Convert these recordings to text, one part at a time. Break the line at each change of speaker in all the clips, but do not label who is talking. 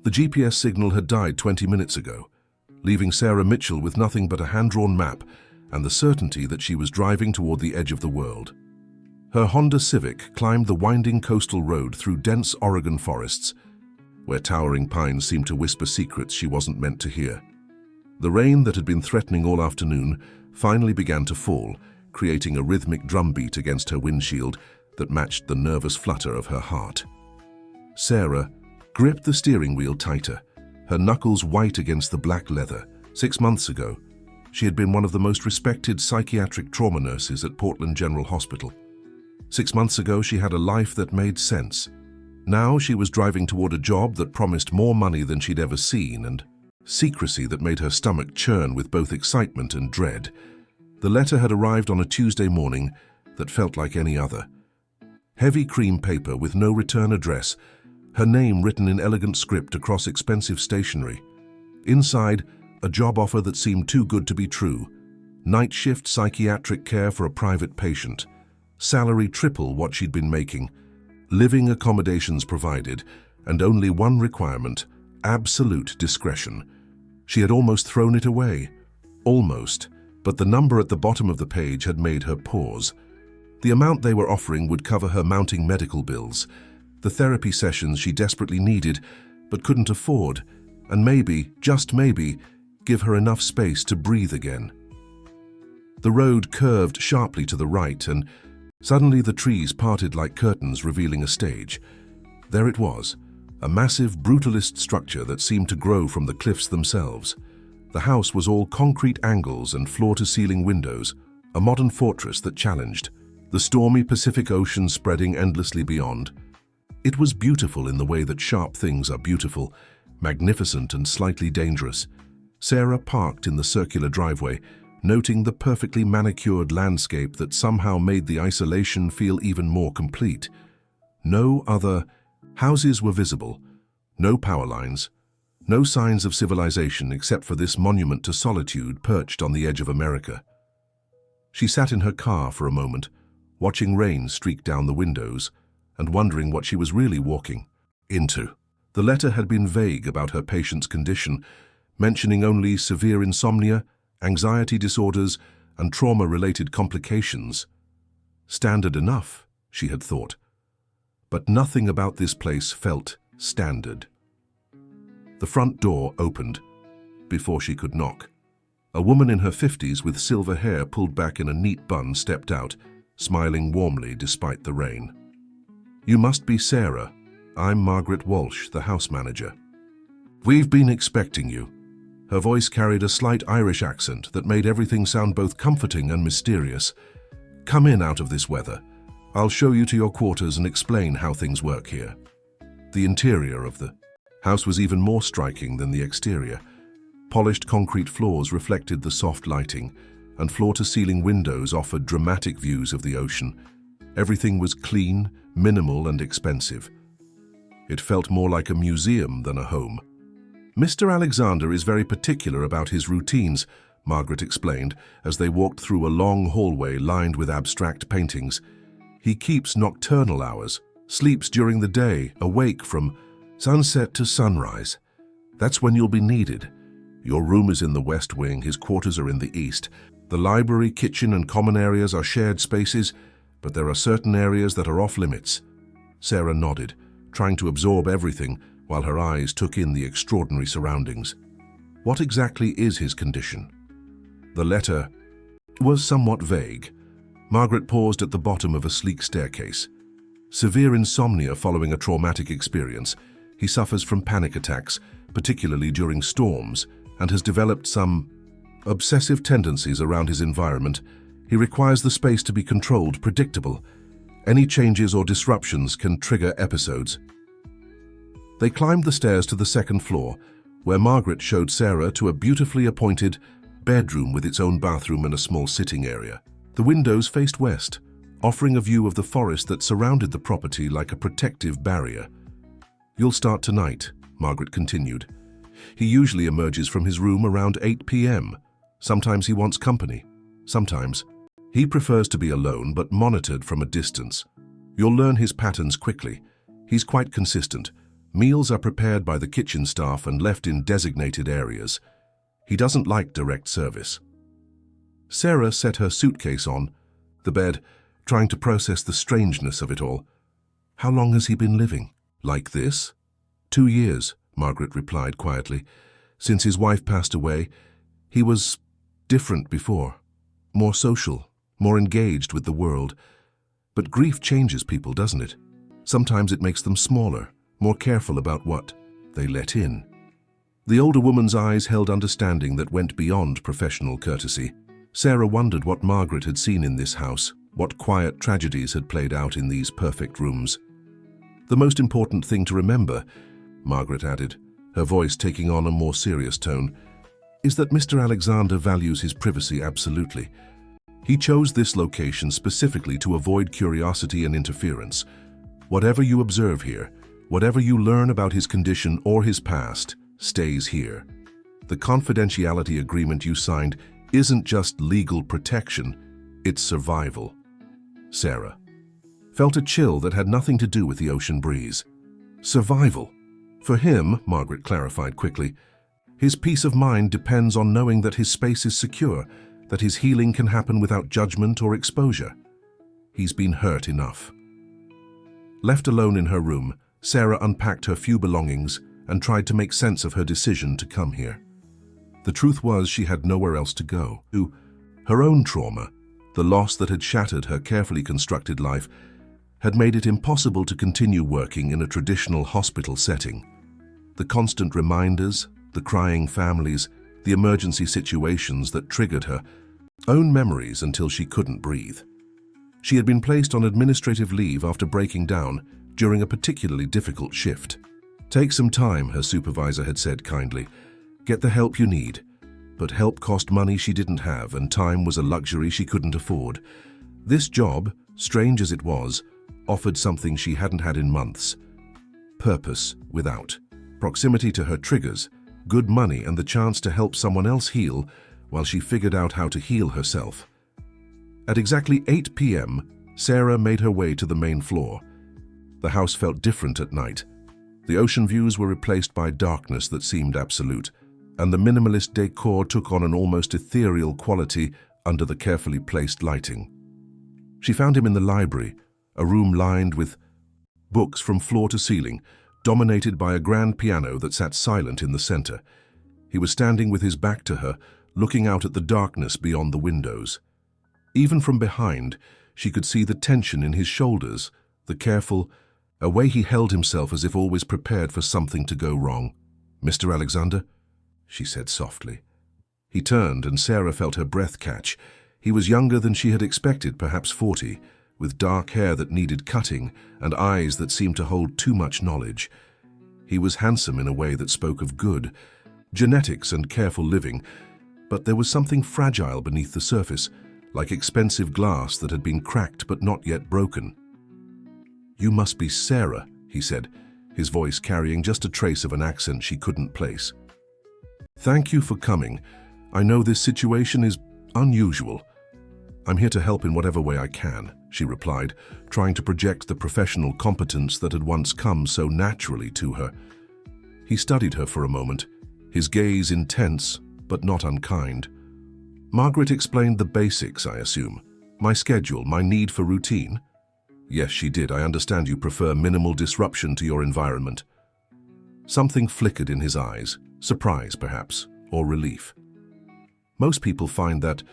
The GPS signal had died 20 minutes ago, leaving Sarah Mitchell with nothing but a hand-drawn map and the certainty that she was driving toward the edge of the world. Her Honda Civic climbed the winding coastal road through dense Oregon forests, where towering pines seemed to whisper secrets she wasn't meant to hear. The rain that had been threatening all afternoon finally began to fall, creating a rhythmic drumbeat against her windshield that matched the nervous flutter of her heart. Sarah gripped the steering wheel tighter, her knuckles white against the black leather. 6 months ago, she had been one of the most respected psychiatric trauma nurses at Portland General Hospital. 6 months ago, she had a life that made sense. Now she was driving toward a job that promised more money than she'd ever seen and secrecy that made her stomach churn with both excitement and dread. The letter had arrived on a Tuesday morning that felt like any other. Heavy cream paper with no return address, her name written in elegant script across expensive stationery. Inside, a job offer that seemed too good to be true. Night shift psychiatric care for a private patient. Salary triple what she'd been making. Living accommodations provided, and only one requirement: absolute discretion. She had almost thrown it away. Almost, but the number at the bottom of the page had made her pause. The amount they were offering would cover her mounting medical bills, the therapy sessions she desperately needed but couldn't afford, and maybe, just maybe, give her enough space to breathe again. The road curved sharply to the right, and suddenly the trees parted like curtains revealing a stage. There it was, a massive brutalist structure that seemed to grow from the cliffs themselves. The house was all concrete angles and floor-to-ceiling windows, a modern fortress that challenged, the stormy Pacific Ocean spreading endlessly beyond. It was beautiful in the way that sharp things are beautiful, magnificent and slightly dangerous. Sarah parked in the circular driveway, noting the perfectly manicured landscape that somehow made the isolation feel even more complete. No other houses were visible, no power lines, no signs of civilization except for this monument to solitude perched on the edge of America. She sat in her car for a moment, watching rain streak down the windows and wondering what she was really walking into. The letter had been vague about her patient's condition, mentioning only severe insomnia, anxiety disorders, and trauma-related complications. Standard enough, she had thought. But nothing about this place felt standard. The front door opened before she could knock. A woman in her 50s with silver hair pulled back in a neat bun stepped out, smiling warmly despite the rain. "You must be Sarah. I'm Margaret Walsh, the house manager. We've been expecting you." Her voice carried a slight Irish accent that made everything sound both comforting and mysterious. "Come in out of this weather. I'll show you to your quarters and explain how things work here." The interior of the house was even more striking than the exterior. Polished concrete floors reflected the soft lighting, and floor-to-ceiling windows offered dramatic views of the ocean. Everything was clean, minimal, and expensive. It felt more like a museum than a home. "Mr. Alexander is very particular about his routines," Margaret explained as they walked through a long hallway lined with abstract paintings. "He keeps nocturnal hours, sleeps during the day, awake from sunset to sunrise. That's when you'll be needed. Your room is in the west wing, his quarters are in the east. The library, kitchen, and common areas are shared spaces, but there are certain areas that are off-limits." Sarah nodded, trying to absorb everything while her eyes took in the extraordinary surroundings. What exactly is his condition? The letter was somewhat vague. Margaret paused at the bottom of a sleek staircase. Severe insomnia following a traumatic experience. He suffers from panic attacks, particularly during storms, and has developed some obsessive tendencies around his environment. He requires the space to be controlled, predictable. Any changes or disruptions can trigger episodes. They climbed the stairs to the second floor, where Margaret showed Sarah to a beautifully appointed bedroom with its own bathroom and a small sitting area. The windows faced west, offering a view of the forest that surrounded the property like a protective barrier. "You'll start tonight," Margaret continued. "He usually emerges from his room around 8 p.m. Sometimes he wants company. Sometimes he prefers to be alone but monitored from a distance. You'll learn his patterns quickly. He's quite consistent. Meals are prepared by the kitchen staff and left in designated areas. He doesn't like direct service. Sarah set her suitcase on the bed, trying to process the strangeness of it all. How long has he been living? Like this? 2 years, Margaret replied quietly. Since his wife passed away, he was different before. More social, more engaged with the world. But grief changes people, doesn't it? Sometimes it makes them smaller, more careful about what they let in. The older woman's eyes held understanding that went beyond professional courtesy. Sarah wondered what Margaret had seen in this house, what quiet tragedies had played out in these perfect rooms. The most important thing to remember, Margaret added, her voice taking on a more serious tone, is that Mr. Alexander values his privacy absolutely. He chose this location specifically to avoid curiosity and interference. Whatever you observe here, whatever you learn about his condition or his past, stays here. The confidentiality agreement you signed isn't just legal protection, it's survival. Sarah felt a chill that had nothing to do with the ocean breeze. Survival. For him, Margaret clarified quickly, his peace of mind depends on knowing that his space is secure, that his healing can happen without judgment or exposure. He's been hurt enough. Left alone in her room, Sarah unpacked her few belongings and tried to make sense of her decision to come here. The truth was she had nowhere else to go. Her own trauma, the loss that had shattered her carefully constructed life, had made it impossible to continue working in a traditional hospital setting. The constant reminders, the crying families, the emergency situations that triggered her own memories until she couldn't breathe. She had been placed on administrative leave after breaking down during a particularly difficult shift. Take some time, her supervisor had said kindly. Get the help you need. But help cost money she didn't have, and time was a luxury she couldn't afford. This job, strange as it was, offered something she hadn't had in months. Purpose without. Proximity to her triggers, good money, and the chance to help someone else heal while she figured out how to heal herself. At exactly 8 p.m., Sarah made her way to the main floor. The house felt different at night. The ocean views were replaced by darkness that seemed absolute, and the minimalist decor took on an almost ethereal quality under the carefully placed lighting. She found him in the library, a room lined with books from floor to ceiling, dominated by a grand piano that sat silent in the center. He was standing with his back to her, looking out at the darkness beyond the windows. Even from behind, she could see the tension in his shoulders, the careful, a way he held himself as if always prepared for something to go wrong. "Mr. Alexander?" she said softly. He turned, and Sarah felt her breath catch. He was younger than she had expected, perhaps 40, with dark hair that needed cutting and eyes that seemed to hold too much knowledge. He was handsome in a way that spoke of good, genetics and careful living, but there was something fragile beneath the surface, like expensive glass that had been cracked but not yet broken. "You must be Sarah," he said, his voice carrying just a trace of an accent she couldn't place. "Thank you for coming. I know this situation is unusual. I'm here to help in whatever way I can," she replied, trying to project the professional competence that had once come so naturally to her. He studied her for a moment, his gaze intense but not unkind. "Margaret explained the basics, I assume. My schedule, my need for routine." "Yes, she did. I understand you prefer minimal disruption to your environment." Something flickered in his eyes, surprise perhaps, or relief. Most people find that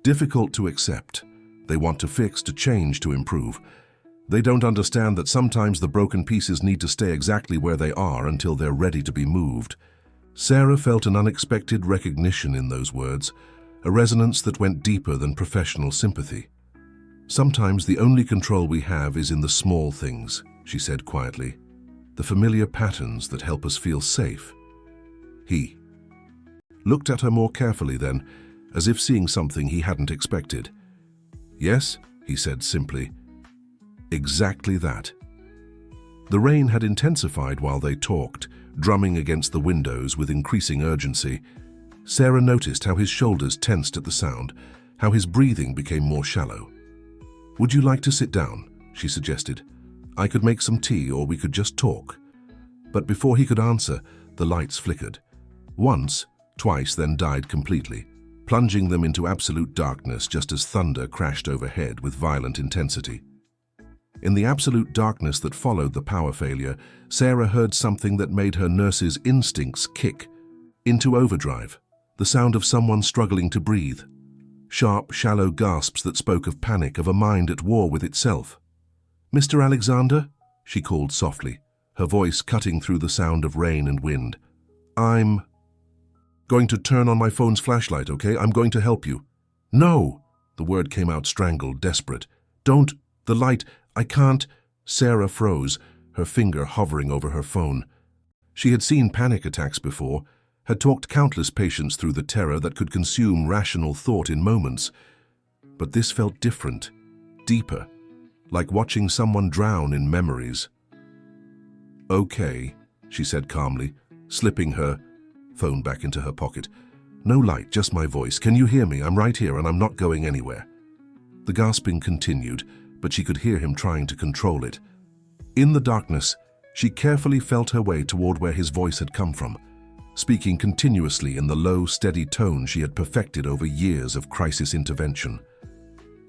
difficult to accept. They want to fix, to change, to improve. They don't understand that sometimes the broken pieces need to stay exactly where they are until they're ready to be moved. Sarah felt an unexpected recognition in those words, a resonance that went deeper than professional sympathy. "Sometimes the only control we have is in the small things," she said quietly, "the familiar patterns that help us feel safe." He looked at her more carefully then, as if seeing something he hadn't expected. "Yes," he said simply, "exactly that." The rain had intensified while they talked, drumming against the windows with increasing urgency. Sarah noticed how his shoulders tensed at the sound, how his breathing became more shallow. "Would you like to sit down?" she suggested. "I could make some tea, or we could just talk." But before he could answer, the lights flickered. Once, twice, then died completely, plunging them into absolute darkness just as thunder crashed overhead with violent intensity. In the absolute darkness that followed the power failure, Sarah heard something that made her nurse's instincts kick into overdrive, the sound of someone struggling to breathe. Sharp, shallow gasps that spoke of panic, of a mind at war with itself. "Mr. Alexander?" she called softly, her voice cutting through the sound of rain and wind. "I'm going to turn on my phone's flashlight, okay? I'm going to help you." "No!" The word came out strangled, desperate. "Don't! The light! I can't!" Sarah froze, her finger hovering over her phone. She had seen panic attacks before, had talked countless patients through the terror that could consume rational thought in moments. But this felt different, deeper, like watching someone drown in memories. "Okay," she said calmly, slipping her phone back into her pocket. "No light, just my voice. Can you hear me? I'm right here and I'm not going anywhere." The gasping continued, but she could hear him trying to control it. In the darkness, she carefully felt her way toward where his voice had come from, speaking continuously in the low, steady tone she had perfected over years of crisis intervention.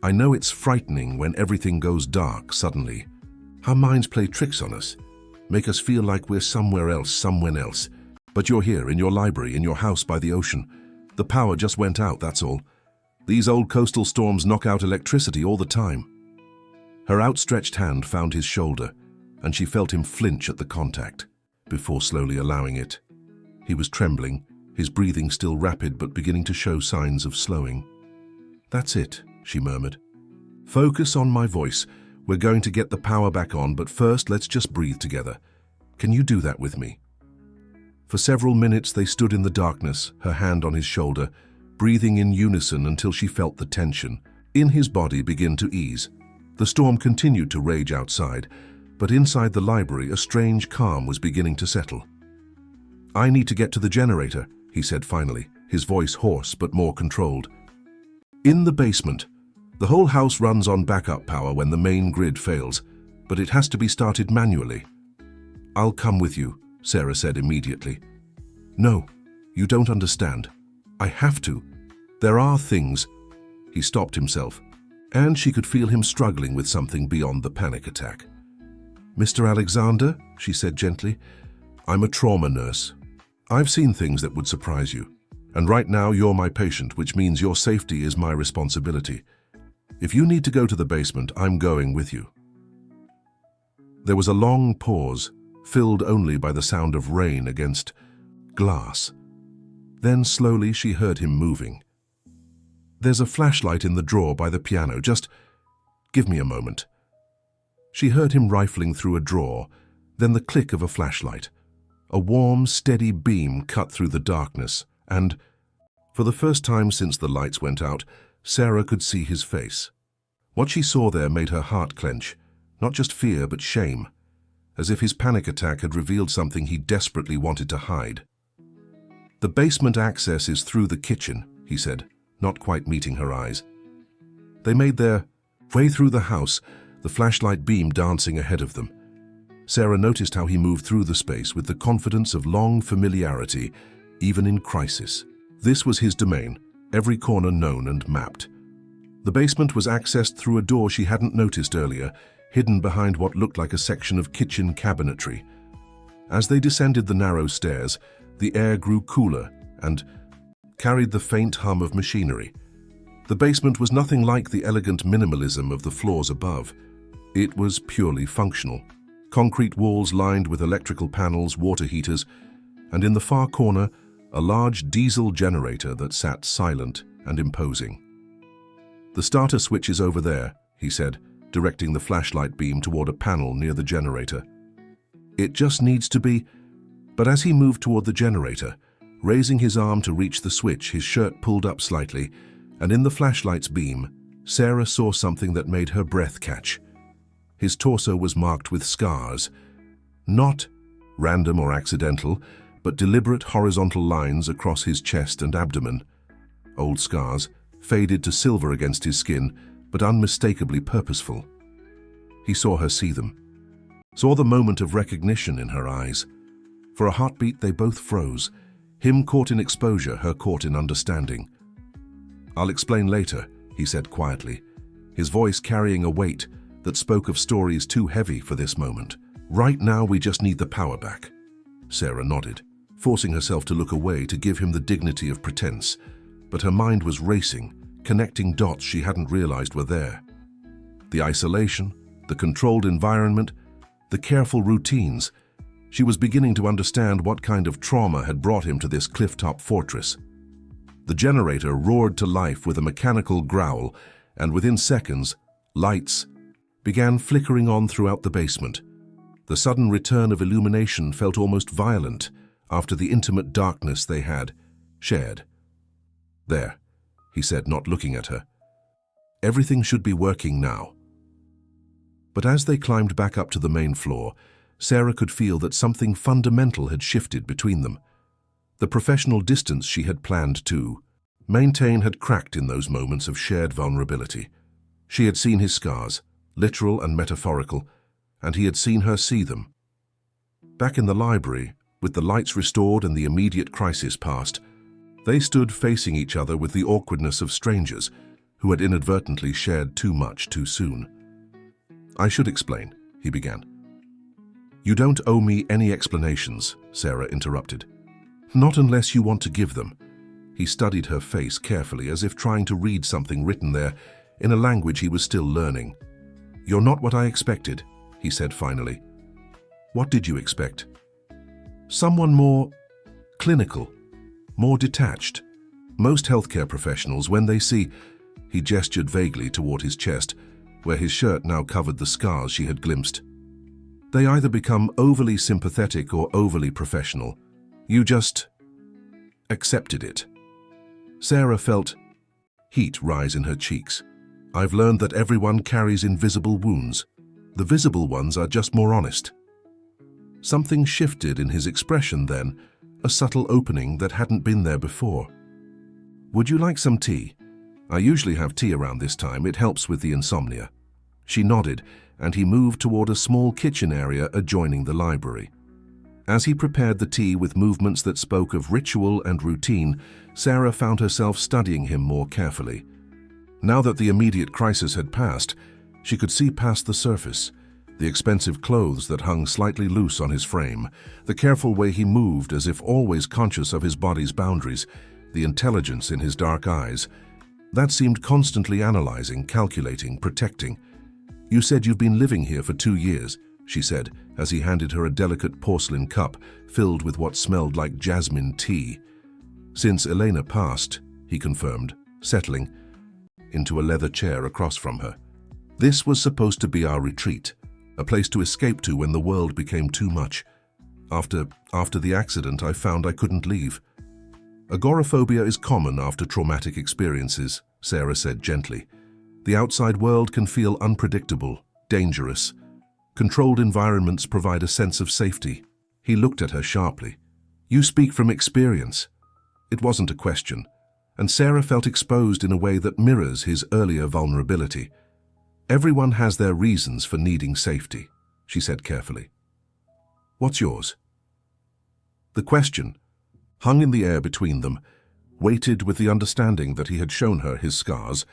"I know it's frightening when everything goes dark suddenly. Our minds play tricks on us, make us feel like we're somewhere else, someone else. But you're here, in your library, in your house by the ocean. The power just went out, that's all. These old coastal storms knock out electricity all the time." Her outstretched hand found his shoulder, and she felt him flinch at the contact, before slowly allowing it. He was trembling, his breathing still rapid but beginning to show signs of slowing. "That's it," she murmured. "Focus on my voice. We're going to get the power back on, but first let's just breathe together. Can you do that with me?" For several minutes they stood in the darkness, her hand on his shoulder, breathing in unison until she felt the tension in his body begin to ease. The storm continued to rage outside, but inside the library a strange calm was beginning to settle. "I need to get to the generator," he said finally, his voice hoarse but more controlled. "In the basement. The whole house runs on backup power when the main grid fails, but it has to be started manually." "I'll come with you," Sarah said immediately. "No, you don't understand. I have to. There are things—" He stopped himself, and she could feel him struggling with something beyond the panic attack. "Mr. Alexander," she said gently, "I'm a trauma nurse. I've seen things that would surprise you. And right now you're my patient, which means your safety is my responsibility. If you need to go to the basement, I'm going with you." There was a long pause, filled only by the sound of rain against glass. Then slowly she heard him moving. "There's a flashlight in the drawer by the piano. Just give me a moment." She heard him rifling through a drawer, then the click of a flashlight. A warm, steady beam cut through the darkness, and, for the first time since the lights went out, Sarah could see his face. What she saw there made her heart clench, not just fear but shame, as if his panic attack had revealed something he desperately wanted to hide. "The basement access is through the kitchen," he said, not quite meeting her eyes. They made their way through the house, the flashlight beam dancing ahead of them. Sarah noticed how he moved through the space with the confidence of long familiarity, even in crisis. This was his domain, every corner known and mapped. The basement was accessed through a door she hadn't noticed earlier, hidden behind what looked like a section of kitchen cabinetry. As they descended the narrow stairs, the air grew cooler and carried the faint hum of machinery. The basement was nothing like the elegant minimalism of the floors above. It was purely functional. Concrete walls lined with electrical panels, water heaters, and in the far corner, a large diesel generator that sat silent and imposing. "The starter switch is over there," he said, directing the flashlight beam toward a panel near the generator. "It just needs to be—" But as he moved toward the generator, raising his arm to reach the switch, his shirt pulled up slightly, and in the flashlight's beam, Sarah saw something that made her breath catch. His torso was marked with scars, not random or accidental, but deliberate horizontal lines across his chest and abdomen. Old scars, faded to silver against his skin, but unmistakably purposeful. He saw her see them, saw the moment of recognition in her eyes. For a heartbeat, they both froze. Him caught in exposure, her caught in understanding. "I'll explain later," he said quietly, his voice carrying a weight that spoke of stories too heavy for this moment. "Right now, we just need the power back." Sarah nodded, forcing herself to look away to give him the dignity of pretense, but her mind was racing, connecting dots she hadn't realized were there. The isolation, the controlled environment, the careful routines. She was beginning to understand what kind of trauma had brought him to this cliff-top fortress. The generator roared to life with a mechanical growl, and within seconds, lights began flickering on throughout the basement. The sudden return of illumination felt almost violent after the intimate darkness they had shared. "There," he said, not looking at her. "Everything should be working now." But as they climbed back up to the main floor, Sarah could feel that something fundamental had shifted between them. The professional distance she had planned to maintain had cracked in those moments of shared vulnerability. She had seen his scars, literal and metaphorical, and he had seen her see them. Back in the library, with the lights restored and the immediate crisis past, they stood facing each other with the awkwardness of strangers who had inadvertently shared too much too soon. "I should explain," he began. "You don't owe me any explanations," Sarah interrupted. "Not unless you want to give them." He studied her face carefully, as if trying to read something written there in a language he was still learning. "You're not what I expected," he said finally. "What did you expect?" "Someone more clinical, more detached. Most healthcare professionals, when they see—" He gestured vaguely toward his chest, where his shirt now covered the scars she had glimpsed. "They either become overly sympathetic or overly professional. You just accepted it." Sarah felt heat rise in her cheeks. "I've learned that everyone carries invisible wounds. The visible ones are just more honest." Something shifted in his expression then, a subtle opening that hadn't been there before. "Would you like some tea? I usually have tea around this time. It helps with the insomnia." She nodded, and he moved toward a small kitchen area adjoining the library. As he prepared the tea with movements that spoke of ritual and routine, Sarah found herself studying him more carefully. Now that the immediate crisis had passed, she could see past the surface, the expensive clothes that hung slightly loose on his frame, the careful way he moved as if always conscious of his body's boundaries, the intelligence in his dark eyes. That seemed constantly analyzing, calculating, protecting. "You said you've been living here for 2 years, she said, as he handed her a delicate porcelain cup filled with what smelled like jasmine tea. "Since Elena passed," he confirmed, settling into a leather chair across from her. "This was supposed to be our retreat, a place to escape to when the world became too much. After the accident, I found I couldn't leave." "Agoraphobia is common after traumatic experiences," Sarah said gently. "The outside world can feel unpredictable, dangerous. Controlled environments provide a sense of safety." He looked at her sharply. "You speak from experience." It wasn't a question, and Sarah felt exposed in a way that mirrors his earlier vulnerability. "Everyone has their reasons for needing safety," she said carefully. "What's yours?" The question hung in the air between them, weighted with the understanding that he had shown her his scars,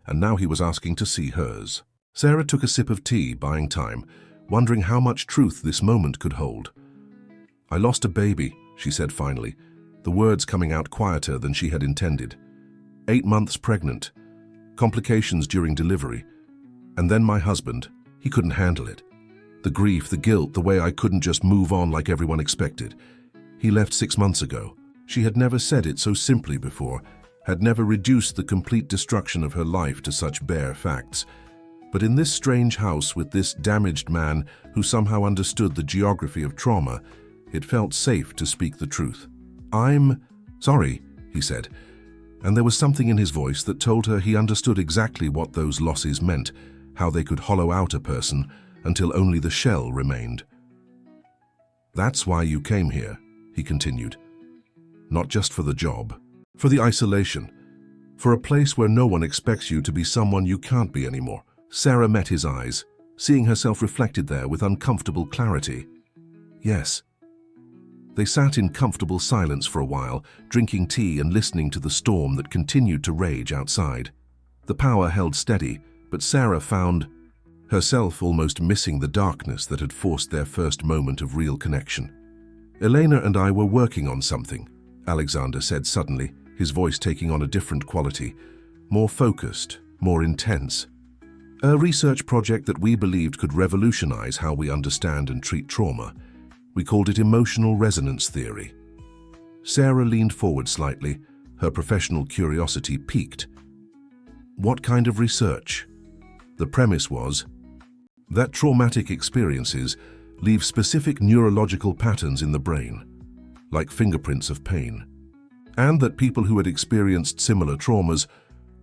and now he was asking to see hers. Sarah took a sip of tea, buying time, wondering how much truth this moment could hold. "I lost a baby," she said finally, the words coming out quieter than she had intended. 8 months pregnant, complications during delivery, and then my husband, he couldn't handle it. The grief, the guilt, the way I couldn't just move on like everyone expected. He left 6 months ago. She had never said it so simply before, had never reduced the complete destruction of her life to such bare facts. But in this strange house with this damaged man who somehow understood the geography of trauma, it felt safe to speak the truth. "I'm sorry," he said, and there was something in his voice that told her he understood exactly what those losses meant, how they could hollow out a person until only the shell remained. "That's why you came here," he continued. "Not just for the job, for the isolation, for a place where no one expects you to be someone you can't be anymore." Sarah met his eyes, seeing herself reflected there with uncomfortable clarity. "Yes." They sat in comfortable silence for a while, drinking tea and listening to the storm that continued to rage outside. The power held steady, but Sarah found herself almost missing the darkness that had forced their first moment of real connection. "Elena and I were working on something," Alexander said suddenly, his voice taking on a different quality, more focused, more intense. "A research project that we believed could revolutionize how we understand and treat trauma. We called it emotional resonance theory." Sarah leaned forward slightly, her professional curiosity piqued. "What kind of research?" The premise was that traumatic experiences leave specific neurological patterns in the brain, like fingerprints of pain, and that people who had experienced similar traumas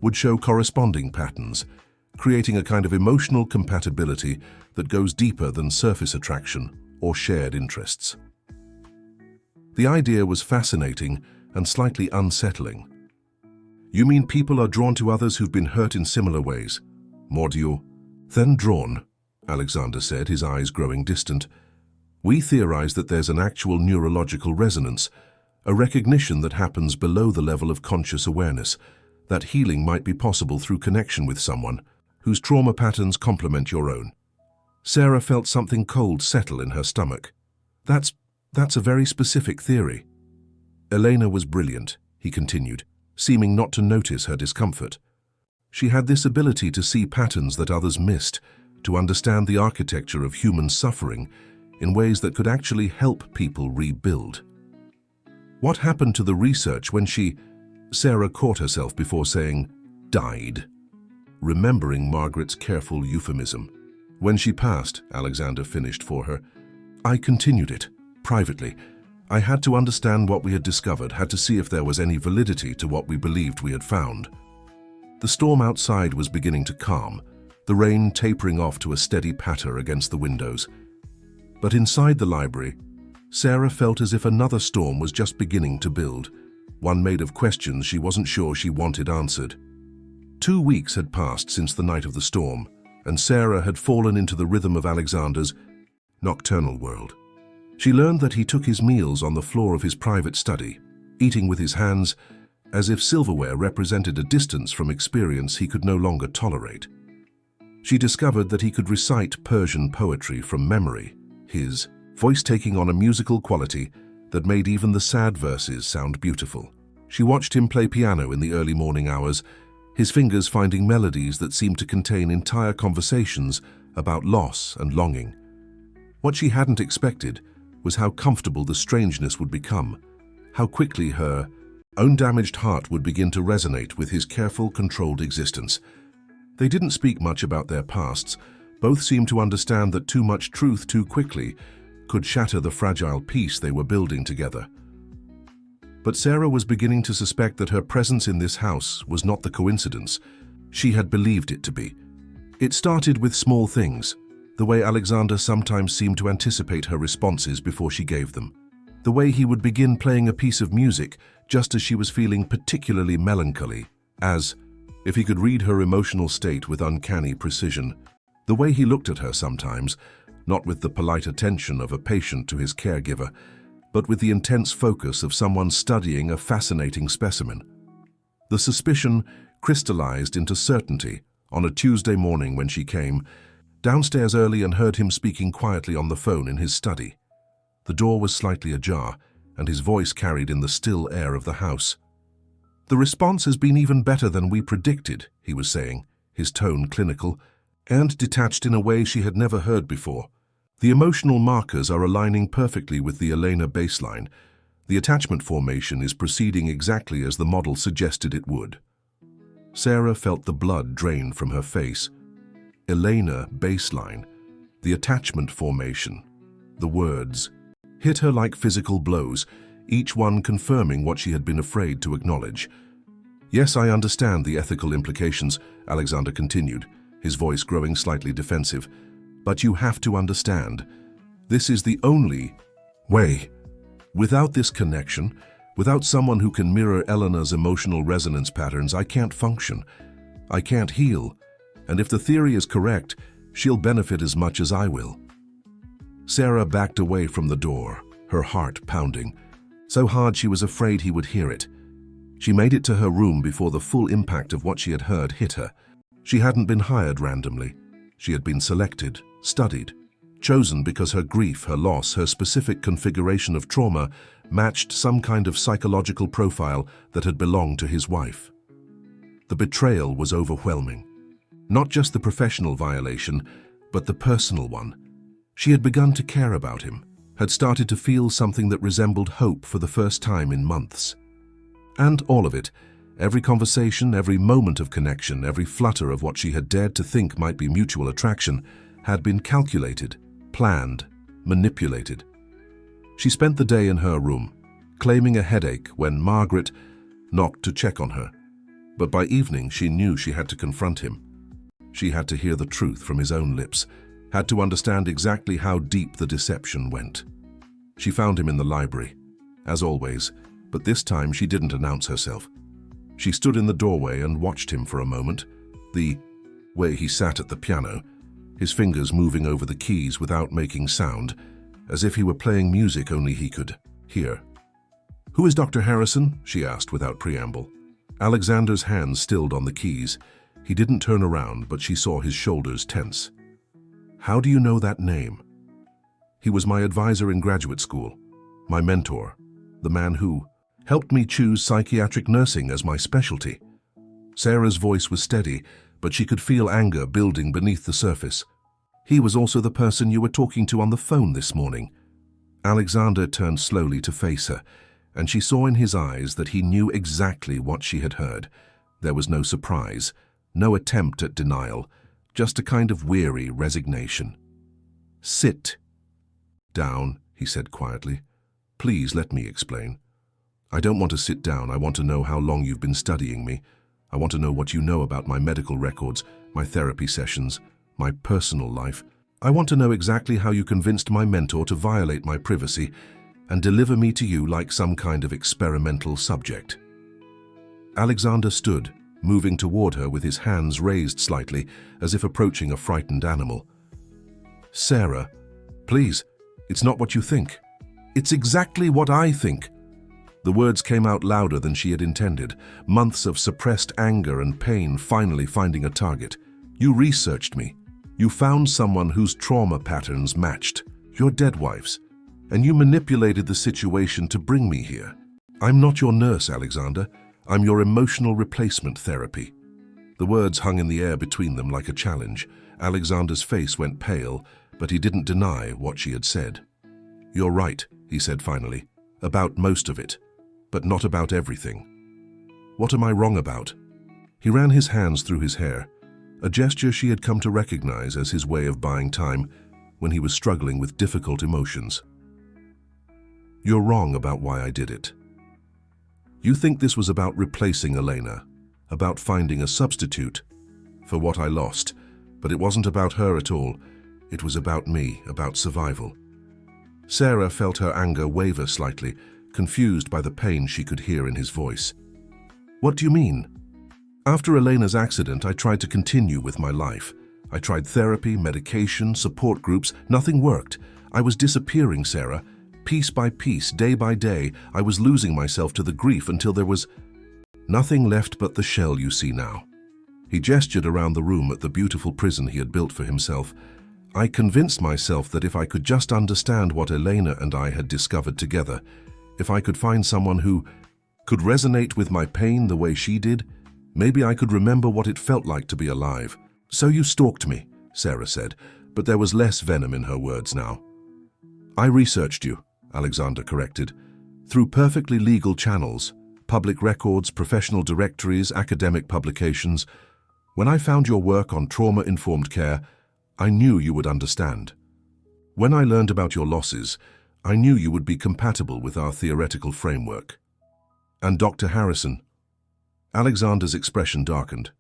would show corresponding patterns, creating a kind of emotional compatibility that goes deeper than surface attraction or shared interests. The idea was fascinating and slightly unsettling. "You mean people are drawn to others who've been hurt in similar ways?" "More than drawn," Alexander said, his eyes growing distant. "We theorize that there's an actual neurological resonance, a recognition that happens below the level of conscious awareness, that healing might be possible through connection with someone whose trauma patterns complement your own." Sarah felt something cold settle in her stomach. That's a very specific theory." "Elena was brilliant," he continued, seeming not to notice her discomfort. "She had this ability to see patterns that others missed, to understand the architecture of human suffering in ways that could actually help people rebuild." "What happened to the research when she—" Sarah caught herself before saying, "died," remembering Margaret's careful euphemism. "When she passed," Alexander finished for her, "I continued it, privately. I had to understand what we had discovered, had to see if there was any validity to what we believed we had found." The storm outside was beginning to calm, the rain tapering off to a steady patter against the windows. But inside the library, Sarah felt as if another storm was just beginning to build, one made of questions she wasn't sure she wanted answered. 2 weeks had passed since the night of the storm, and Sarah had fallen into the rhythm of Alexander's nocturnal world. She learned that he took his meals on the floor of his private study, eating with his hands, as if silverware represented a distance from experience he could no longer tolerate. She discovered that he could recite Persian poetry from memory, his voice taking on a musical quality that made even the sad verses sound beautiful. She watched him play piano in the early morning hours, his fingers finding melodies that seemed to contain entire conversations about loss and longing. What she hadn't expected was how comfortable the strangeness would become, how quickly her own damaged heart would begin to resonate with his careful, controlled existence. They didn't speak much about their pasts. Both seemed to understand that too much truth too quickly could shatter the fragile peace they were building together. But Sarah was beginning to suspect that her presence in this house was not the coincidence she had believed it to be. It started with small things, the way Alexander sometimes seemed to anticipate her responses before she gave them. The way he would begin playing a piece of music just as she was feeling particularly melancholy, as if he could read her emotional state with uncanny precision. The way he looked at her sometimes, not with the polite attention of a patient to his caregiver, but with the intense focus of someone studying a fascinating specimen. The suspicion crystallized into certainty on a Tuesday morning when she came downstairs early and heard him speaking quietly on the phone in his study. The door was slightly ajar, and his voice carried in the still air of the house. "The response has been even better than we predicted," he was saying, his tone clinical and detached in a way she had never heard before. "The emotional markers are aligning perfectly with the Elena baseline. The attachment formation is proceeding exactly as the model suggested it would." Sarah felt the blood drain from her face. Elena baseline, the attachment formation, the words hit her like physical blows, each one confirming what she had been afraid to acknowledge. "Yes, I understand the ethical implications," Alexander continued, his voice growing slightly defensive. "But you have to understand, this is the only way. Without this connection, without someone who can mirror Elena's emotional resonance patterns, I can't function. I can't heal. And if the theory is correct, she'll benefit as much as I will." Sarah backed away from the door, her heart pounding, so hard she was afraid he would hear it. She made it to her room before the full impact of what she had heard hit her. She hadn't been hired randomly. She had been selected, studied, chosen because her grief, her loss, her specific configuration of trauma matched some kind of psychological profile that had belonged to his wife. The betrayal was overwhelming. Not just the professional violation, but the personal one. She had begun to care about him, had started to feel something that resembled hope for the first time in months. And all of it, every conversation, every moment of connection, every flutter of what she had dared to think might be mutual attraction, had been calculated, planned, manipulated. She spent the day in her room, claiming a headache when Margaret knocked to check on her. But by evening, she knew she had to confront him. She had to hear the truth from his own lips, had to understand exactly how deep the deception went. She found him in the library, as always, but this time she didn't announce herself. She stood in the doorway and watched him for a moment, the way he sat at the piano, his fingers moving over the keys without making sound, as if he were playing music only he could hear. "Who is Dr. Harrison?" she asked without preamble. Alexander's hands stilled on the keys. He didn't turn around, but she saw his shoulders tense. "How do you know that name?" "He was my advisor in graduate school, my mentor, the man who helped me choose psychiatric nursing as my specialty." Sarah's voice was steady, but she could feel anger building beneath the surface. "He was also the person you were talking to on the phone this morning." Alexander turned slowly to face her, and she saw in his eyes that he knew exactly what she had heard. There was no surprise, no attempt at denial, just a kind of weary resignation. "Sit down," he said quietly. "Please let me explain. I don't want to sit down. I want to know how long you've been studying me. I want to know what you know about my medical records, my therapy sessions, my personal life. I want to know exactly how you convinced my mentor to violate my privacy and deliver me to you like some kind of experimental subject." Alexander stood, moving toward her with his hands raised slightly, as if approaching a frightened animal. "Sarah, please, it's not what you think." "It's exactly what I think." The words came out louder than she had intended, months of suppressed anger and pain finally finding a target. "You researched me. You found someone whose trauma patterns matched your dead wife's, and you manipulated the situation to bring me here. I'm not your nurse, Alexander. I'm your emotional replacement therapy." The words hung in the air between them like a challenge. Alexander's face went pale, but he didn't deny what she had said. "You're right," he said finally, "about most of it, but not about everything." "What am I wrong about?" He ran his hands through his hair, a gesture she had come to recognize as his way of buying time when he was struggling with difficult emotions. "You're wrong about why I did it. You think this was about replacing Elena, about finding a substitute for what I lost, but it wasn't about her at all. It was about me, about survival." Sarah felt her anger waver slightly, confused by the pain she could hear in his voice. "What do you mean?" "After Elena's accident, I tried to continue with my life. I tried therapy, medication, support groups. Nothing worked. I was disappearing, Sarah. Piece by piece, day by day, I was losing myself to the grief until there was nothing left but the shell you see now." He gestured around the room at the beautiful prison he had built for himself. "I convinced myself that if I could just understand what Elena and I had discovered together, if I could find someone who could resonate with my pain the way she did, maybe I could remember what it felt like to be alive." "So you stalked me," Sarah said, but there was less venom in her words now. "I researched you," Alexander corrected, "through perfectly legal channels, public records, professional directories, academic publications. When I found your work on trauma-informed care, I knew you would understand. When I learned about your losses, I knew you would be compatible with our theoretical framework." "And Dr. Harrison?" Alexander's expression darkened.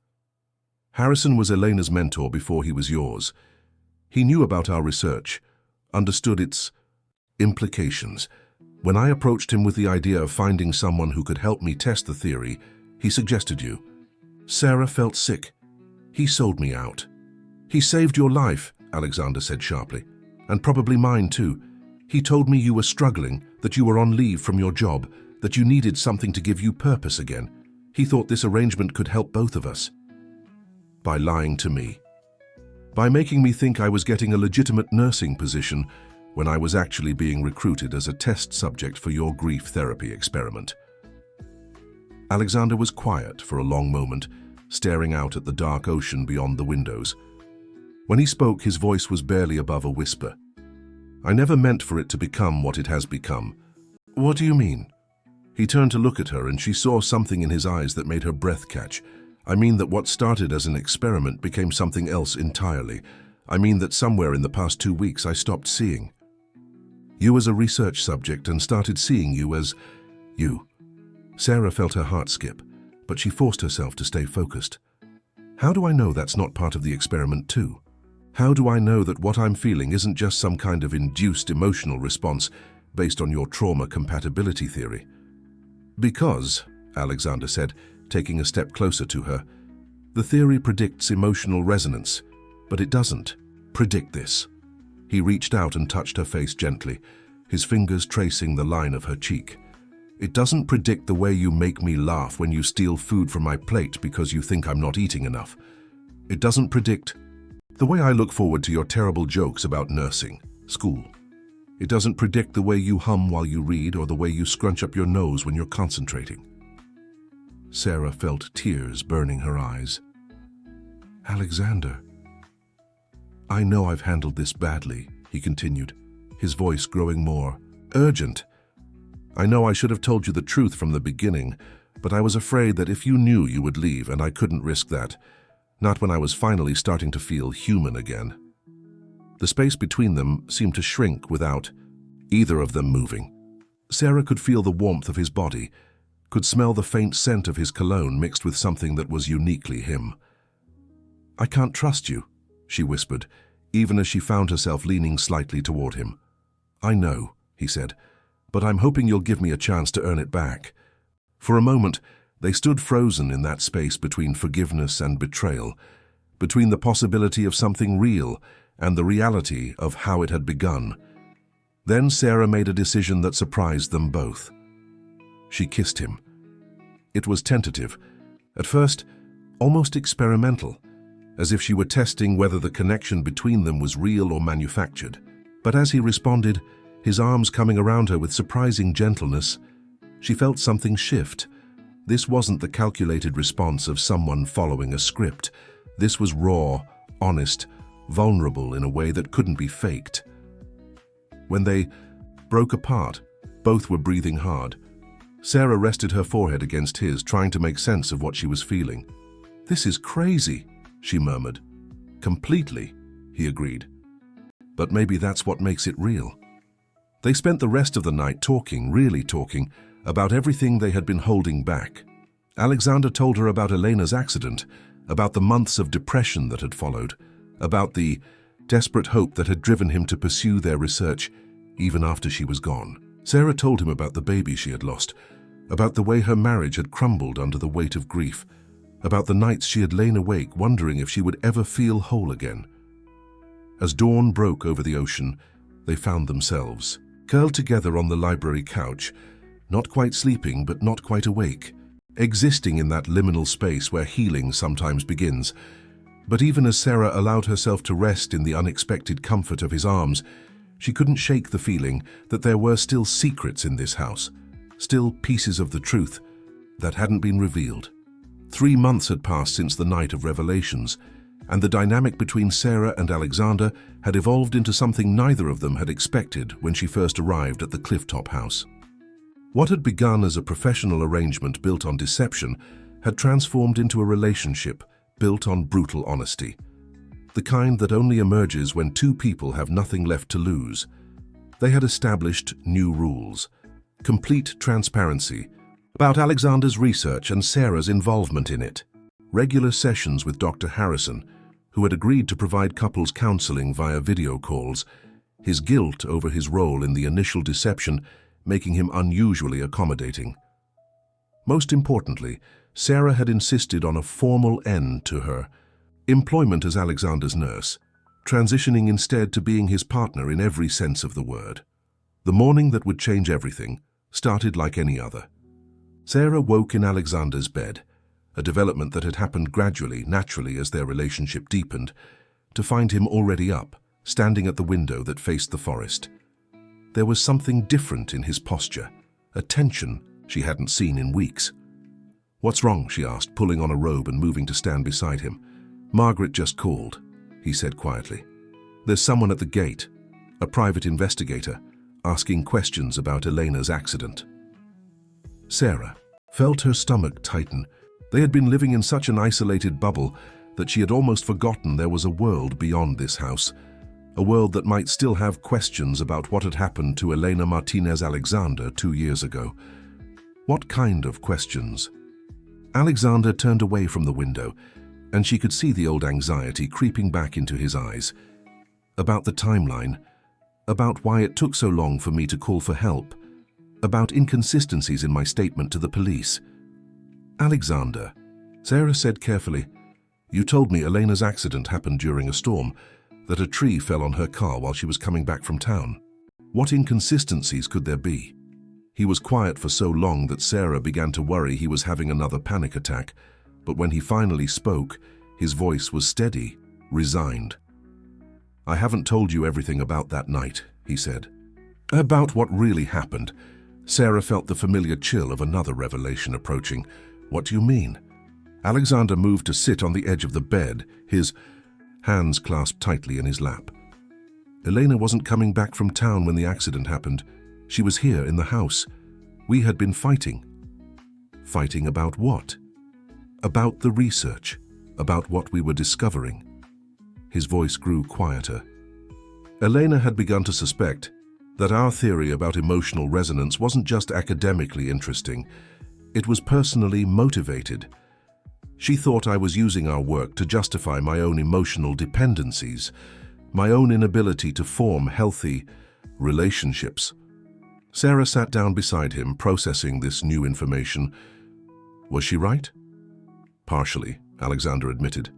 "Harrison was Elena's mentor before he was yours. He knew about our research, understood its implications. When I approached him with the idea of finding someone who could help me test the theory, he suggested you." Sarah felt sick. "He sold me out." "He saved your life," Alexander said sharply, "and probably mine too. He told me you were struggling, that you were on leave from your job, that you needed something to give you purpose again. He thought this arrangement could help both of us. By lying to me. By making me think I was getting a legitimate nursing position when I was actually being recruited as a test subject for your grief therapy experiment. Alexander was quiet for a long moment, staring out at the dark ocean beyond the windows. When he spoke, his voice was barely above a whisper. I never meant for it to become what it has become. What do you mean? He turned to look at her, and she saw something in his eyes that made her breath catch. I mean that what started as an experiment became something else entirely. I mean that somewhere in the past 2 weeks I stopped seeing you as a research subject and started seeing you as you. Sarah felt her heart skip, but she forced herself to stay focused. How do I know that's not part of the experiment too? How do I know that what I'm feeling isn't just some kind of induced emotional response based on your trauma compatibility theory? Because, Alexander said, taking a step closer to her, the theory predicts emotional resonance, but it doesn't predict this. He reached out and touched her face gently, his fingers tracing the line of her cheek. It doesn't predict the way you make me laugh when you steal food from my plate because you think I'm not eating enough. It doesn't predict the way I look forward to your terrible jokes about nursing, school. It doesn't predict the way you hum while you read or the way you scrunch up your nose when you're concentrating. Sarah felt tears burning her eyes. Alexander. I know I've handled this badly, he continued, his voice growing more urgent. I know I should have told you the truth from the beginning, but I was afraid that if you knew you would leave, and I couldn't risk that. Not when I was finally starting to feel human again. The space between them seemed to shrink without either of them moving. Sarah could feel the warmth of his body, could smell the faint scent of his cologne mixed with something that was uniquely him. I can't trust you, she whispered, even as she found herself leaning slightly toward him. I know, he said, but I'm hoping you'll give me a chance to earn it back. For a moment, they stood frozen in that space between forgiveness and betrayal, between the possibility of something real and the reality of how it had begun. Then Sarah made a decision that surprised them both. She kissed him. It was tentative, at first almost experimental, as if she were testing whether the connection between them was real or manufactured. But as he responded, his arms coming around her with surprising gentleness, she felt something shift. This wasn't the calculated response of someone following a script. This was raw, honest, vulnerable in a way that couldn't be faked. When they broke apart, both were breathing hard. Sarah rested her forehead against his, trying to make sense of what she was feeling. This is crazy, she murmured. Completely, he agreed. But maybe that's what makes it real. They spent the rest of the night talking, really talking, about everything they had been holding back. Alexander told her about Elena's accident, about the months of depression that had followed, about the desperate hope that had driven him to pursue their research even after she was gone. Sarah told him about the baby she had lost, about the way her marriage had crumbled under the weight of grief, about the nights she had lain awake wondering if she would ever feel whole again. As dawn broke over the ocean, they found themselves curled together on the library couch, not quite sleeping but not quite awake, existing in that liminal space where healing sometimes begins. But even as Sarah allowed herself to rest in the unexpected comfort of his arms, she couldn't shake the feeling that there were still secrets in this house, still pieces of the truth that hadn't been revealed. 3 months had passed since the night of revelations, and the dynamic between Sarah and Alexander had evolved into something neither of them had expected when she first arrived at the clifftop house. What had begun as a professional arrangement built on deception had transformed into a relationship built on brutal honesty, the kind that only emerges when two people have nothing left to lose. They had established new rules, complete transparency about Alexander's research and Sarah's involvement in it, regular sessions with Dr. Harrison, who had agreed to provide couples counseling via video calls, his guilt over his role in the initial deception making him unusually accommodating. Most importantly, Sarah had insisted on a formal end to her employment as Alexander's nurse, transitioning instead to being his partner in every sense of the word. The morning that would change everything started like any other. Sarah woke in Alexander's bed, a development that had happened gradually, naturally as their relationship deepened, to find him already up, standing at the window that faced the forest. There was something different in his posture, a tension she hadn't seen in weeks. "What's wrong?" she asked, pulling on a robe and moving to stand beside him. "Margaret just called," he said quietly. "There's someone at the gate, a private investigator, asking questions about Elena's accident." Sarah felt her stomach tighten. They had been living in such an isolated bubble that she had almost forgotten there was a world beyond this house, a world that might still have questions about what had happened to Elena Martinez Alexander 2 years ago. What kind of questions? Alexander turned away from the window, and she could see the old anxiety creeping back into his eyes. About the timeline, about why it took so long for me to call for help, about inconsistencies in my statement to the police. "Alexander," Sarah said carefully, "you told me Elena's accident happened during a storm, that a tree fell on her car while she was coming back from town. What inconsistencies could there be?" He was quiet for so long that Sarah began to worry he was having another panic attack, but when he finally spoke, his voice was steady, resigned. "I haven't told you everything about that night," he said. "About what really happened." Sarah felt the familiar chill of another revelation approaching. "What do you mean?" Alexander moved to sit on the edge of the bed, his hands clasped tightly in his lap. "Elena wasn't coming back from town when the accident happened. She was here in the house. We had been fighting." "Fighting about what?" "About the research, about what we were discovering." His voice grew quieter. Elena had begun to suspect that our theory about emotional resonance wasn't just academically interesting, it was personally motivated. She thought I was using our work to justify my own emotional dependencies, my own inability to form healthy relationships. Sarah sat down beside him, processing this new information. Was she right? Partially, Alexander admitted.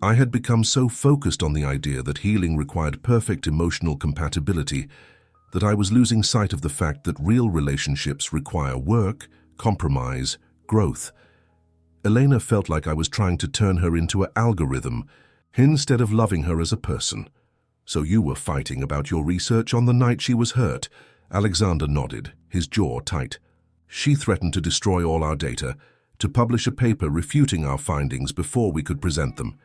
I had become so focused on the idea that healing required perfect emotional compatibility that I was losing sight of the fact that real relationships require work, compromise, growth. Elena felt like I was trying to turn her into an algorithm instead of loving her as a person. "So you were fighting about your research on the night she was hurt?" Alexander nodded, his jaw tight. "She threatened to destroy all our data, to publish a paper refuting our findings before we could present them.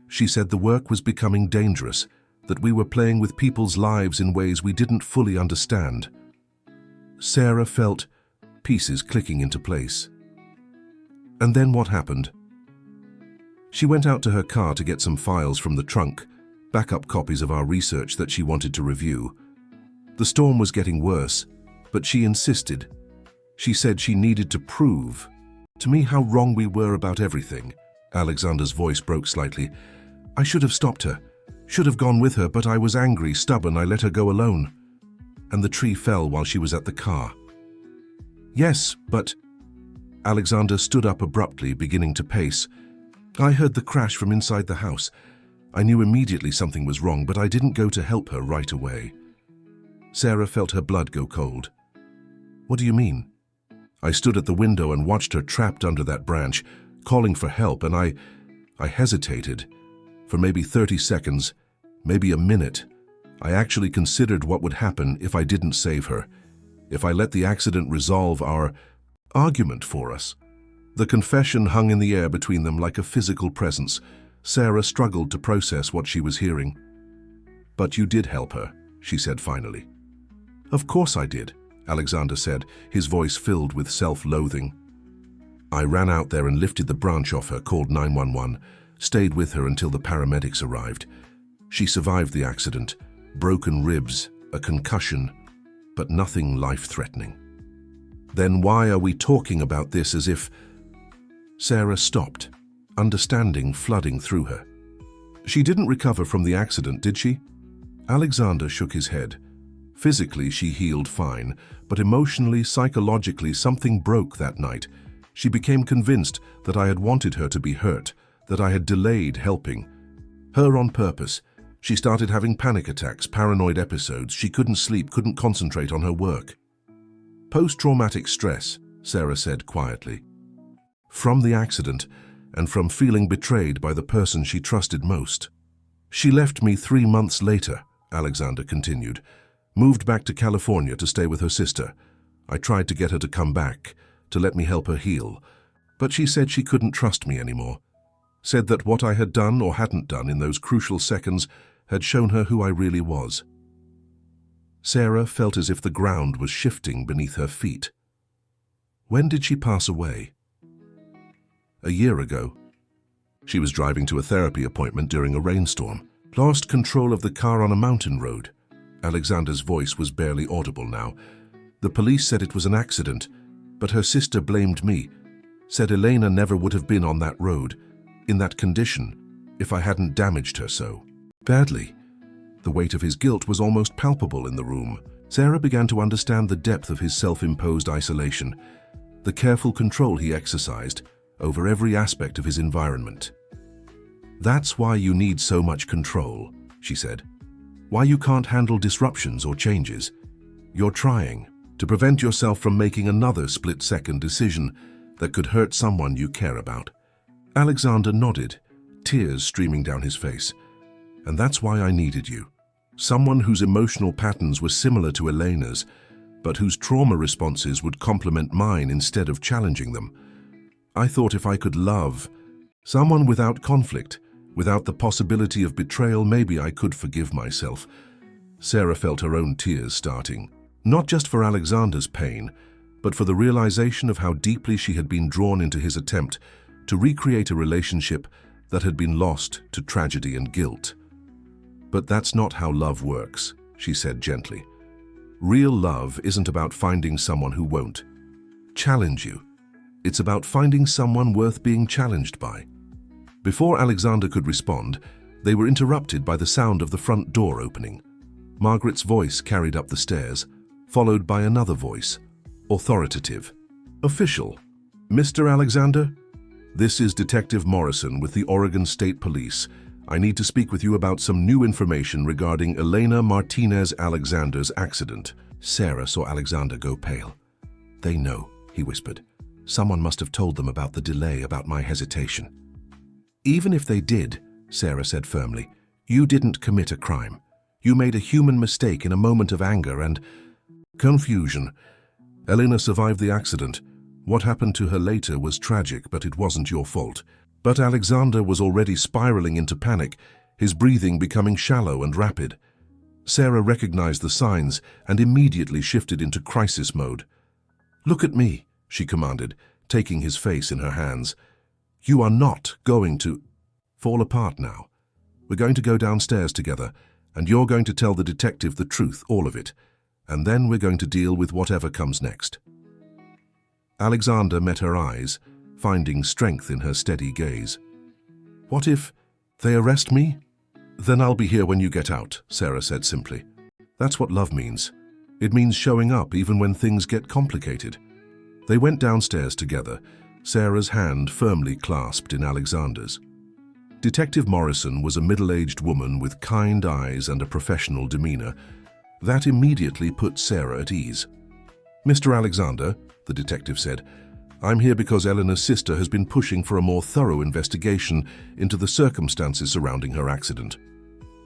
She said the work was becoming dangerous, that we were playing with people's lives in ways we didn't fully understand." Sarah felt pieces clicking into place. "And then what happened?" She went out to her car to get some files from the trunk, backup copies of our research that she wanted to review. The storm was getting worse, but she insisted. She said she needed to prove to me how wrong we were about everything. Alexander's voice broke slightly. "I should have stopped her, should have gone with her, but I was angry, stubborn, I let her go alone. And the tree fell while she was at the car." "Yes, but..." Alexander stood up abruptly, beginning to pace. "I heard the crash from inside the house. I knew immediately something was wrong, but I didn't go to help her right away." Sarah felt her blood go cold. "What do you mean?" "I stood at the window and watched her trapped under that branch, calling for help, and I hesitated. For maybe 30 seconds, maybe a minute. I actually considered what would happen if I didn't save her, if I let the accident resolve our argument for us." The confession hung in the air between them like a physical presence. Sarah struggled to process what she was hearing. "But you did help her," she said finally. "Of course I did," Alexander said, his voice filled with self-loathing. "I ran out there and lifted the branch off her, called 911, stayed with her until the paramedics arrived. She survived the accident, broken ribs, a concussion, but nothing life-threatening." "Then why are we talking about this as if..." Sarah stopped, understanding flooding through her. "She didn't recover from the accident, did she?" Alexander shook his head. Physically, she healed fine, but emotionally, psychologically, something broke that night. She became convinced that I had wanted her to be hurt, that I had delayed helping. Her on purpose. She started having panic attacks, paranoid episodes. She couldn't sleep, couldn't concentrate on her work. Post-traumatic stress, Sarah said quietly. From the accident and from feeling betrayed by the person she trusted most. She left me 3 months later, Alexander continued, moved back to California to stay with her sister. I tried to get her to come back, to let me help her heal, but she said she couldn't trust me anymore. Said that what I had done or hadn't done in those crucial seconds had shown her who I really was. Sarah felt as if the ground was shifting beneath her feet. When did she pass away? A year ago. She was driving to a therapy appointment during a rainstorm, lost control of the car on a mountain road. Alexander's voice was barely audible now. The police said it was an accident, but her sister blamed me, said Elena never would have been on that road, in that condition, if I hadn't damaged her so badly. The weight of his guilt was almost palpable in the room. Sarah began to understand the depth of his self-imposed isolation, the careful control he exercised over every aspect of his environment. That's why you need so much control, she said. Why you can't handle disruptions or changes. You're trying to prevent yourself from making another split-second decision that could hurt someone you care about. Alexander nodded, tears streaming down his face. And that's why I needed you. Someone whose emotional patterns were similar to Elena's, but whose trauma responses would complement mine instead of challenging them. I thought if I could love someone without conflict, without the possibility of betrayal, maybe I could forgive myself. Sarah felt her own tears starting, not just for Alexander's pain, but for the realization of how deeply she had been drawn into his attempt to recreate a relationship that had been lost to tragedy and guilt. But that's not how love works, she said gently. Real love isn't about finding someone who won't challenge you. It's about finding someone worth being challenged by. Before Alexander could respond, they were interrupted by the sound of the front door opening. Margaret's voice carried up the stairs, followed by another voice, authoritative. Official. Mr. Alexander? This is Detective Morrison with the Oregon State Police. I need to speak with you about some new information regarding Elena Martinez Alexander's accident. Sarah saw Alexander go pale. They know, he whispered. Someone must have told them about the delay, about my hesitation. Even if they did, Sarah said firmly, you didn't commit a crime. You made a human mistake in a moment of anger and confusion. Elena survived the accident. What happened to her later was tragic, but it wasn't your fault. But Alexander was already spiraling into panic, his breathing becoming shallow and rapid. Sarah recognized the signs and immediately shifted into crisis mode. Look at me, she commanded, taking his face in her hands. You are not going to fall apart now. We're going to go downstairs together, and you're going to tell the detective the truth, all of it, and then we're going to deal with whatever comes next. Alexander met her eyes, finding strength in her steady gaze. What if they arrest me? Then I'll be here when you get out, Sarah said simply. That's what love means. It means showing up even when things get complicated. They went downstairs together, Sarah's hand firmly clasped in Alexander's. Detective Morrison was a middle-aged woman with kind eyes and a professional demeanor. That immediately put Sarah at ease. Mr. Alexander, the detective said, I'm here because Eleanor's sister has been pushing for a more thorough investigation into the circumstances surrounding her accident.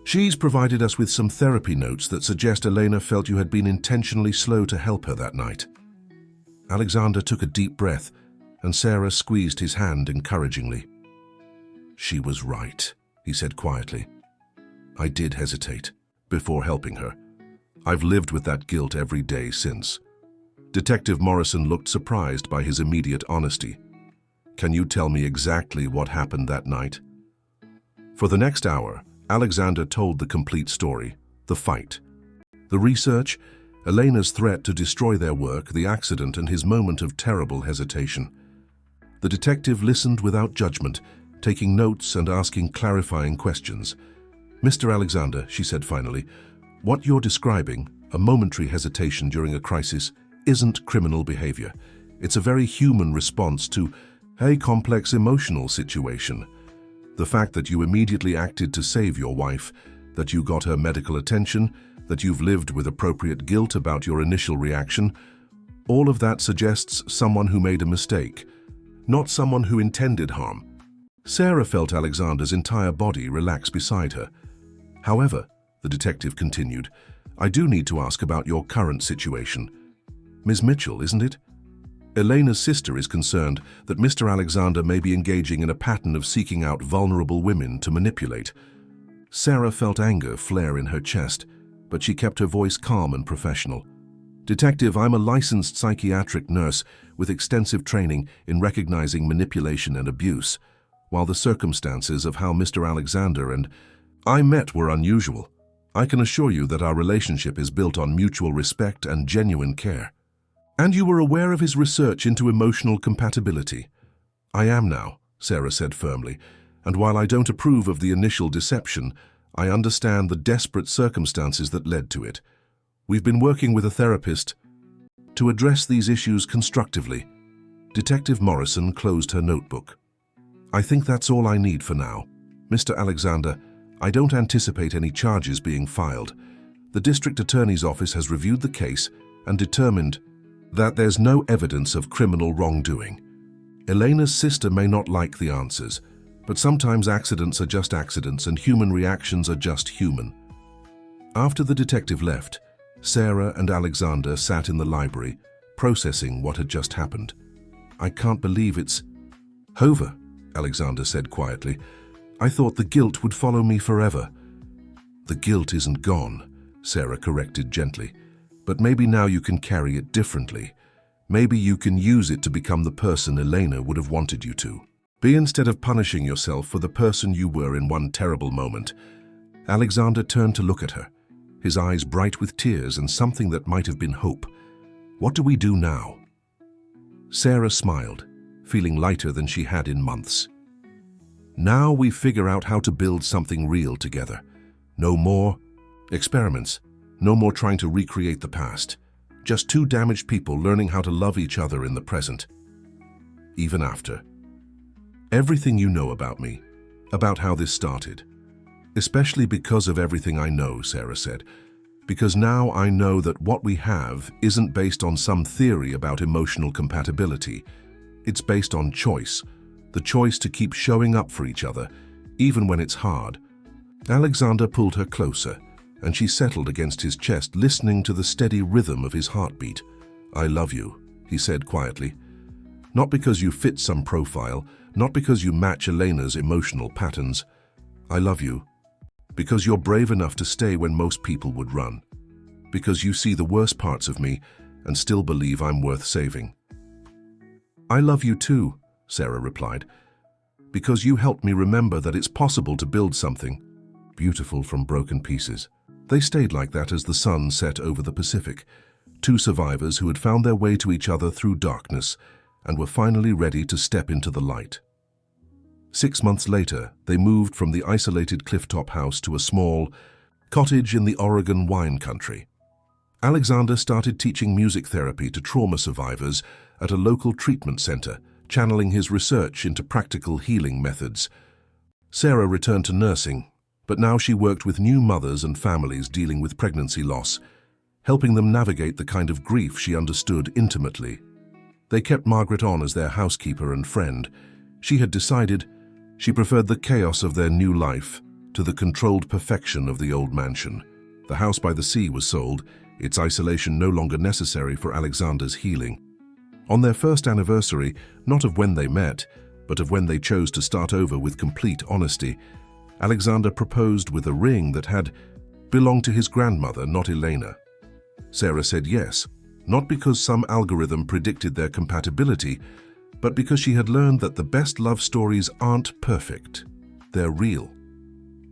She's provided us with some therapy notes that suggest Elena felt you had been intentionally slow to help her that night. Alexander took a deep breath, and Sarah squeezed his hand encouragingly. She was right, he said quietly. I did hesitate before helping her. I've lived with that guilt every day since. Detective Morrison looked surprised by his immediate honesty. Can you tell me exactly what happened that night? For the next hour, Alexander told the complete story, the fight, the research, Elena's threat to destroy their work, the accident, and his moment of terrible hesitation. The detective listened without judgment, taking notes and asking clarifying questions. Mr. Alexander, she said finally, what you're describing, a momentary hesitation during a crisis, isn't criminal behavior. It's a very human response to a complex emotional situation. The fact that you immediately acted to save your wife, that you got her medical attention, that you've lived with appropriate guilt about your initial reaction. All of that suggests someone who made a mistake, not someone who intended harm. Sarah felt Alexander's entire body relax beside her. However, the detective continued, I do need to ask about your current situation. Ms. Mitchell, isn't it? Elena's sister is concerned that Mr. Alexander may be engaging in a pattern of seeking out vulnerable women to manipulate. Sarah felt anger flare in her chest, but she kept her voice calm and professional. Detective, I'm a licensed psychiatric nurse with extensive training in recognizing manipulation and abuse. While the circumstances of how Mr. Alexander and I met were unusual, I can assure you that our relationship is built on mutual respect and genuine care. And you were aware of his research into emotional compatibility. I am now, Sarah said firmly, and while I don't approve of the initial deception, I understand the desperate circumstances that led to it. We've been working with a therapist to address these issues constructively. Detective Morrison closed her notebook. I think that's all I need for now. Mr. Alexander, I don't anticipate any charges being filed. The district attorney's office has reviewed the case and determined that there's no evidence of criminal wrongdoing. Elena's sister may not like the answers, but sometimes accidents are just accidents and human reactions are just human. After the detective left, Sarah and Alexander sat in the library, processing what had just happened. I can't believe it's over, Alexander said quietly. I thought the guilt would follow me forever. The guilt isn't gone, Sarah corrected gently. But maybe now you can carry it differently. Maybe you can use it to become the person Elena would have wanted you to be instead of punishing yourself for the person you were in one terrible moment. Alexander turned to look at her, his eyes bright with tears and something that might have been hope. What do we do now? Sarah smiled, feeling lighter than she had in months. Now we figure out how to build something real together. No more experiments. No more trying to recreate the past. Just two damaged people learning how to love each other in the present. Even after. Everything you know about me, about how this started. Especially because of everything I know, Sarah said. Because now I know that what we have isn't based on some theory about emotional compatibility. It's based on choice. The choice to keep showing up for each other, even when it's hard. Alexander pulled her closer, and she settled against his chest, listening to the steady rhythm of his heartbeat. I love you, he said quietly. Not because you fit some profile, not because you match Elena's emotional patterns. I love you because you're brave enough to stay when most people would run. Because you see the worst parts of me and still believe I'm worth saving. I love you too, Sarah replied, because you helped me remember that it's possible to build something beautiful from broken pieces. They stayed like that as the sun set over the Pacific, two survivors who had found their way to each other through darkness and were finally ready to step into the light. 6 months later, they moved from the isolated clifftop house to a small cottage in the Oregon wine country. Alexander started teaching music therapy to trauma survivors at a local treatment center, channeling his research into practical healing methods. Sarah returned to nursing, but now she worked with new mothers and families dealing with pregnancy loss, helping them navigate the kind of grief she understood intimately. They kept Margaret on as their housekeeper and friend. She had decided she preferred the chaos of their new life to the controlled perfection of the old mansion. The house by the sea was sold, its isolation no longer necessary for Alexander's healing. On their first anniversary, not of when they met, but of when they chose to start over with complete honesty, Alexander proposed with a ring that had belonged to his grandmother, not Elena. Sarah said yes, not because some algorithm predicted their compatibility, but because she had learned that the best love stories aren't perfect. They're real.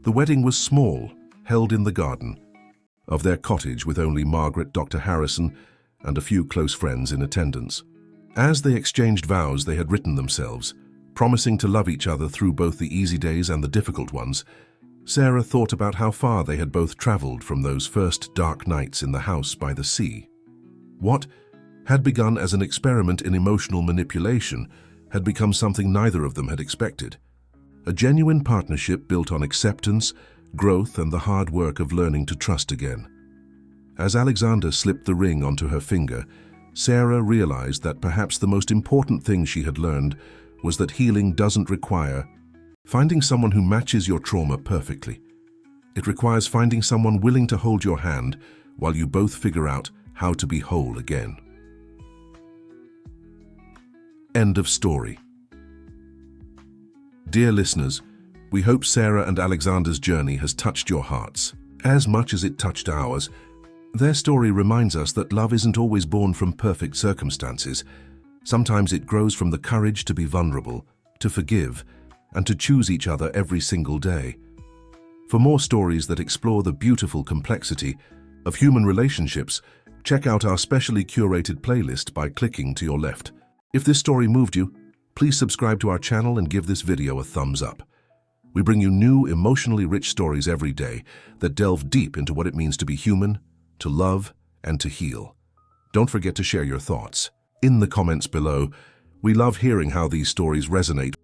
The wedding was small, held in the garden of their cottage with only Margaret, Dr. Harrison, and a few close friends in attendance. As they exchanged vows they had written themselves, promising to love each other through both the easy days and the difficult ones, Sarah thought about how far they had both traveled from those first dark nights in the house by the sea. What had begun as an experiment in emotional manipulation had become something neither of them had expected. A genuine partnership built on acceptance, growth, and the hard work of learning to trust again. As Alexander slipped the ring onto her finger, Sarah realized that perhaps the most important thing she had learned was that healing doesn't require finding someone who matches your trauma perfectly. It requires finding someone willing to hold your hand while you both figure out how to be whole again. End of story. Dear listeners, we hope Sarah and Alexander's journey has touched your hearts as much as it touched ours. Their story reminds us that love isn't always born from perfect circumstances. Sometimes it grows from the courage to be vulnerable, to forgive, and to choose each other every single day. For more stories that explore the beautiful complexity of human relationships, check out our specially curated playlist by clicking to your left. If this story moved you, please subscribe to our channel and give this video a thumbs up. We bring you new, emotionally rich stories every day that delve deep into what it means to be human, to love, and to heal. Don't forget to share your thoughts in the comments below. We love hearing how these stories resonate